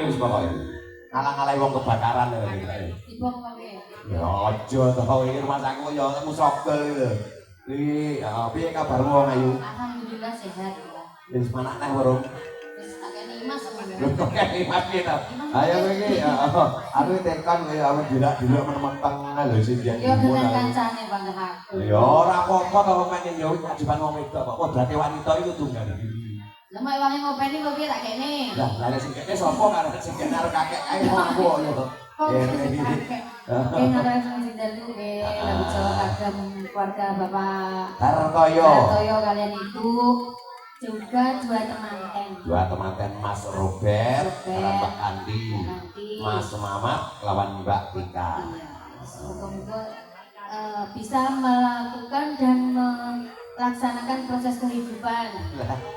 wis pokoke. Ngalang-alangi wong kebakaran lho. Dibong wae. Ya aja to iki rumah sakit ya musogel lho. Iki piye kabarmu wong ayu? Alhamdulillah sehat ya. Wis manak neh warung. Wis tak kene Mas. Lho kok kene Mas kita. Ayo iki aku tekan kaya aku dilak-dilak meneng-meneng lho sing jan. Ya bener kancane Bang aku. Ya ora apa-apa to men yo kewajiban wong wedok kok berarti wanita iku tunggal. Lah mek wangi ngopeni kok piye tak kene. Lah lha sing kene sapa karo sing kene arep kakek ae aku kok yo. Kok arek sing dalu lagu Jawa Kagem keluarga Bapak Hartoyo. Hartoyo kalian itu juga dua temanten Mas Robert, Mbak Andi, Mas Mamat lawan Mbak Tika. Iya. Semoga bisa melakukan dan melaksanakan proses kehidupan.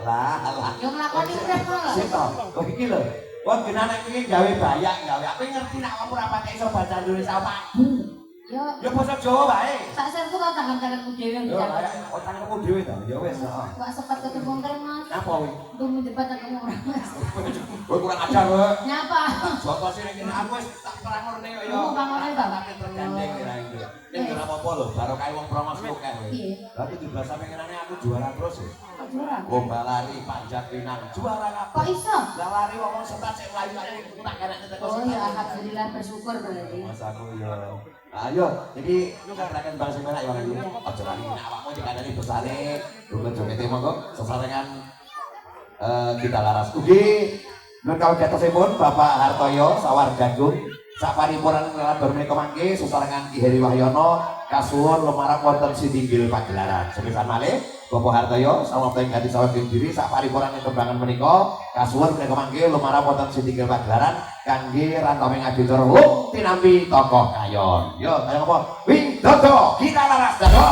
Lah. Yo nglakoni urip kok. Sik to. Kok iki lho. Wong genane iki gawe bayak gawe. Aku ngerti nek kamu ora pakai iso bahasa Indonesia Pak. Yo Basa Jawa wae. tak serku kok tangan-tanganku dhewe Yo bisa. kok tanganmu dhewe to. Ya wis, heeh. Kok sempat ketemu keren Mas. Napa kuwi? Untuk mendebat aku orang Mas. Kowe kurang ajar kowe. Nyapa? Jotos sing ngene aku wis tak perangorne kok ya. Oh, pangorne, Bang. Tergandeng kira iki. Nek ora apa-apa lho, baru kae wong promosi kok kowe. Iya. Lah 17 sampe ngenane aku juara terus ya. Kok juara? Lomba lari panjat pinang juara kabeh. Kok iso? Lah lari wong setat sik mlayu-mlayu tak kena teko. Oh ya alhamdulillah bersyukur berarti. Mas aku ya. Ayo, iki ngaraken Bang Semena ya iki. Aja lali nek awakmu dikandani besare, joget-jogete monggo sesarengan kita laras. Ugi nun kawedosipun Bapak Hartoyo Sawar Jagung sak paripurnan kelabar menika mangke sesarengan Ki Heri Wahyono kasuwun lumarang wonten Sitinggil Pagelaran. Sepisan malih Bapak Hartoyo sama teng ganti sawet diri sak paripurnan kembangan menika kasuwun menika mangke lumarang wonten Sitinggil Pagelaran kangge rantoming adicara lung tinampi tokoh kayon. Yo, kaya apa? Widodo kita laras dodo.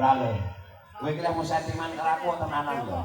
Ora lho. Kowe iki lek mau sentimen karo aku tenanan lho.